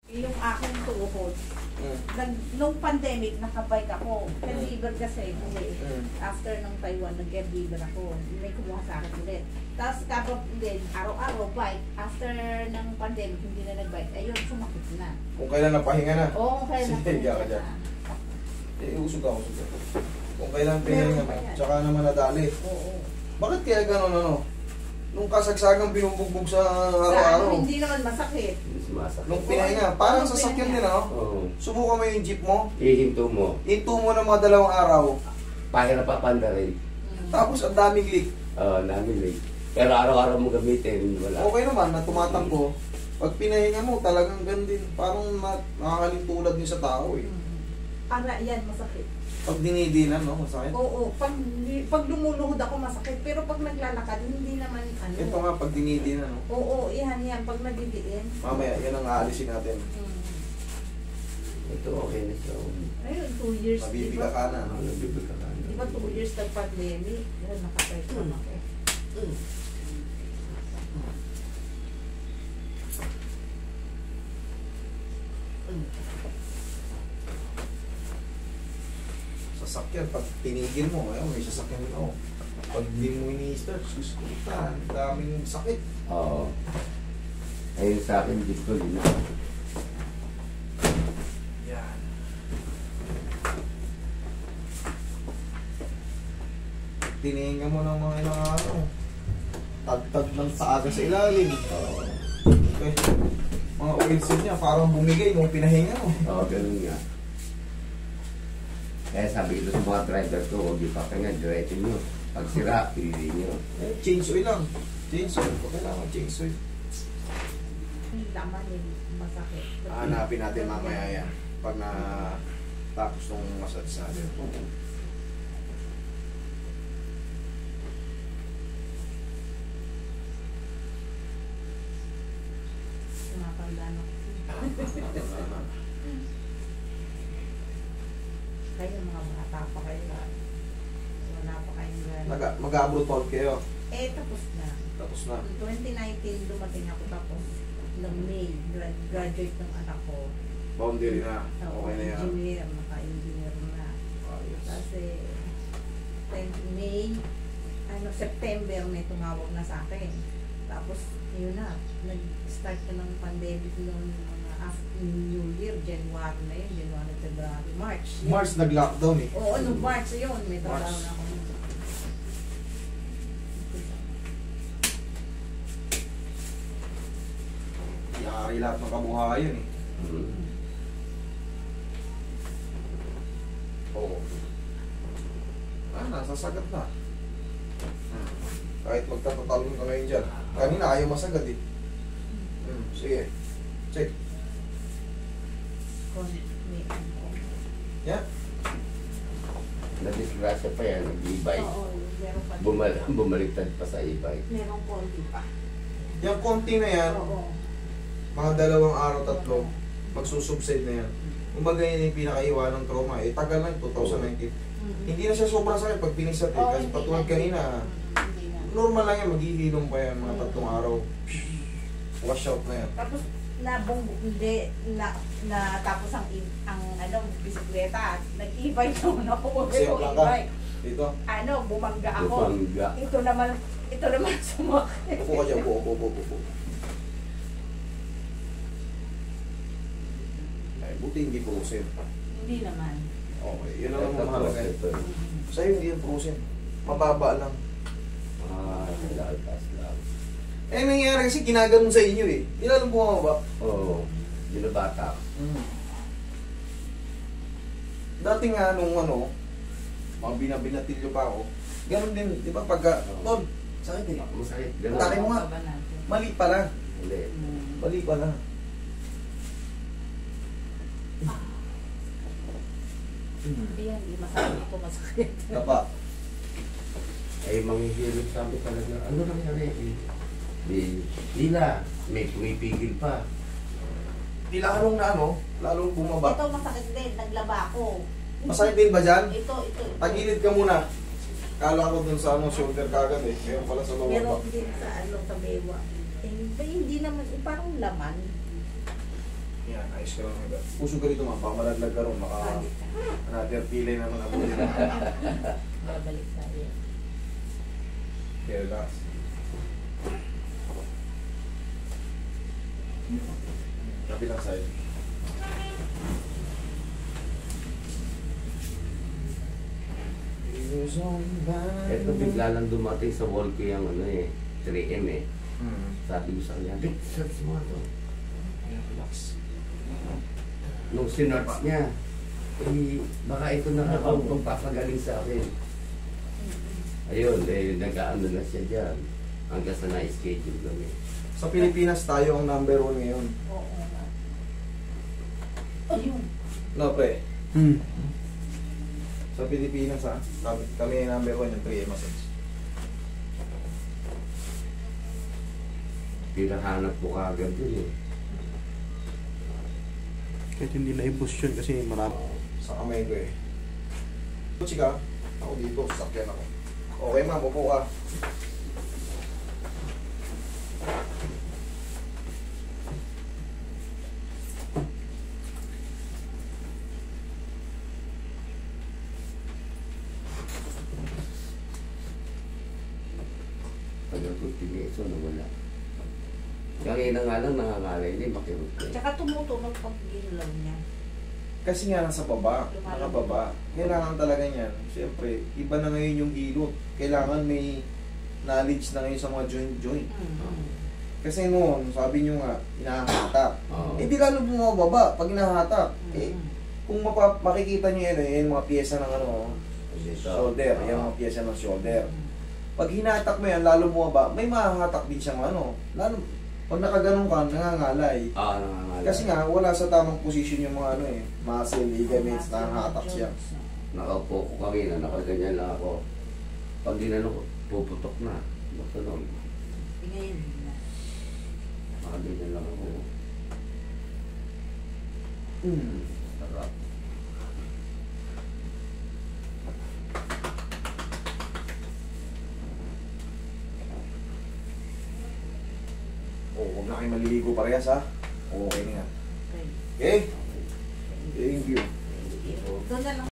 Yung aking tuhod, nung pandemic, nakabike ako. Caregiver kasi, after ng Taiwan, nag-caregiver ako. May kumuha sa akin ulit. Tapos kapag din, araw-araw bike. After ng pandemic, hindi na nag-bike. Ayun, sumakit na. Kung kailan napahinga na. Oo, kung kailan napahinga na. Usog ka. Kung kailan pinahinga mo. Tsaka naman nadali. Oo. Bakit kaya gano'n ano? Nung kasagsagang binubugbog sa araw-araw. Hindi naman masakit. Nung pinahinga, parang sasakyan din ano? Oo. Subukan mo yung jeep mo. Ihinto mo. Hinto mo ng mga 2 araw. Pahirap pa panda rin. Tapos ang daming leak. Oo, namin rin. Pero araw-araw mo gamitin, wala. Okay naman, na tumatakbo. Pag pinahinga mo, talagang gandin. Parang nakakalintulad din sa tao eh. Para yan, masakit. Pag dinidinan, no? Masakit. Oo, pag lumuluhod ako masakit. Pero pag naglalakad, hindi naman ano. Ito nga, pag dinidinan, no? Oo, yan. Pag nadidiin. Mamaya, yan ang aalisin natin. Ito okay na siya. Ayun, 2 years. Mabibiga ka na, no? Nabibiga ka na. Di ba 2 years nag-pandemic? Yan, nakapay ko na ako. Sasakyan, pag tinigil mo, ayun, may sasakyan din ako. Pag di mo ini-start, suskutan, daming sakit. Oo. Ayun sa akin, dito din na. Yan. Tinihinga mo ng mga ilang araw. Tagtag ng saaga sa ilalim. Oo. Okay. Mga oil seed niya, parang bumigay nung pinahinga mo. Oo, ganun nga. Kaya sabi ko sa mga driver ko, huwag yung pakinga, diretso nyo. Pag sira, pili nyo. Change oil lang. Change oil. Kailangan change oil. Yung laman yung masakit. Hanapin natin mamaya yan. Pag na tapos nung massage natin. Tumatanda na. Kayo mga bata pa kayo. Wala pa kayong gano'n. Mag-abroad pa kayo. Tapos na. Tapos na. 2019 dumating ako tapos ng May, graduate ng anak ko. Boundary na. Okay na yan. Engineer, naka-engineer na. Ayos. Kasi 10 May, September may tumawag na sa akin. Tapos yun na, nag-start na ng pandemic noon mga after New Year, January na yun, January, February, March. March nag-lockdown eh. Oo, nung March yun, may trabaho na ako. Yari lahat ng kabuhayan eh. Oo. Nasasagat na. Kahit magtatatalon ka ngayon dyan. Kanina ayaw masagad eh. Sige. Check. Yan. Nadisgrasya pa yan, nag-e-bike. Oo, meron pa. Bumaliktad pa sa e-bike. Meron konti pa. Yung konti na yan, Oo. mga 2 araw, 3, magsusubside na yan. Kumbaga yun yung pinakaiwan ng trauma. Tagal na 2019. Hindi na siya sobrang sakit pag pinisat eh. Kasi patulad kanina, normal lang yan, maghihilom pa yan mga 3 araw. Wash out na yan. Tapos tapos ang bisikleta, nag-e-bike naman ako. Sayo lang ka. Dito. Bumangga ako. Bumangga. Ito naman sumakit. Upo ka dyan, upo. Ay, buti hindi frozen. Hindi naman. Okay, yun lang ang mahalaga. Sa'yo hindi yung frozen. Mababa lang. Lalpas lang. Nangyayari kasi ginaganon sa inyo eh. Hindi lang bumababa. Oo, binabata. Dati nga nung mga binabinatilyo pa ako, ganun din, di ba pagka, Tol, sakit eh. Masakit. Ganun. Taki mo nga. Mali pala. Hindi. Mali pala. Ayan, hindi masakit ako, masakit. Kapa. Ay, manghihilip sabi talaga, ano nangyari? Tila, may pumipigil pa. Di lalong lalong bumaba. Ito masakit din, naglaba ako. Masakit din ba dyan? Ito. Tagilid ka muna. Kala ko dun sa shoulder kagad eh. Meron pala sa baba. Meron din sa bewa. Hindi naman, parang laman. Yan, ayos ka lang agad. Puso ka rito ma'am, baka malaglag ka ron, baka another pilay naman ako. Babalik tayo. Okay, relax. Kabilang side. Ito bigla lang dumating sa wall ko yung ano eh, 3M eh. Sabi ko sa kanya, Vic, search mo ito. Relax. Nung sinerch niya, eh, baka ito na ako magpapagaling sa akin. Ayun, eh, nag-ano na siya dyan. Hanggang sa na-schedule kami. Sa Pilipinas tayo ang number 1 ngayon. Oo. Ayun. No, pre. Sa Pilipinas ha, kami ang number 1 yung 3M massage. Pinahanap ko kagad yun eh. Kahit hindi na-i-boost yun kasi marami. Sa kamay ko eh. Chika, ako dito, sasakyan ako. Okay ma'am, upo ka. Tagal ko tiniso na wala. Kanina nga lang nangangalay niya, makirot ko. Tsaka tumutunog pag ginulaw niya. Kasi nga nasa baba, nakababa. Kailangan talaga niyan. Siyempre, iba na ngayon yung hilot. Kailangan may knowledge na ngayon sa mga joint-joint. Kasi noon, sabi nyo nga, hinahatak. Oo. Eh di lalo bumababa pag hinahatak. Eh, kung makikita nyo yan, yung mga pyesa ng ano, shoulder, yung mga pyesa ng shoulder. Pag hinatak mo yan, lalo bumaba, may mahahatak din siyang ano. Lalo, pag nakaganon ka, nangangalay. Nangangalay. Kasi nga, wala sa tamang posisyon yung mga ano eh, muscle, ligaments, nangahatak siya. Nakaupo ko kanina, nakaganyan lang ako. Pag ginano ko, puputok na. Basta nun, Ngayon. nakaganyan lang ako. Sarap. Huwag na kayo maliligo parehas ha. Okay na yan. Okay. Okay? Thank you. Doon na lang.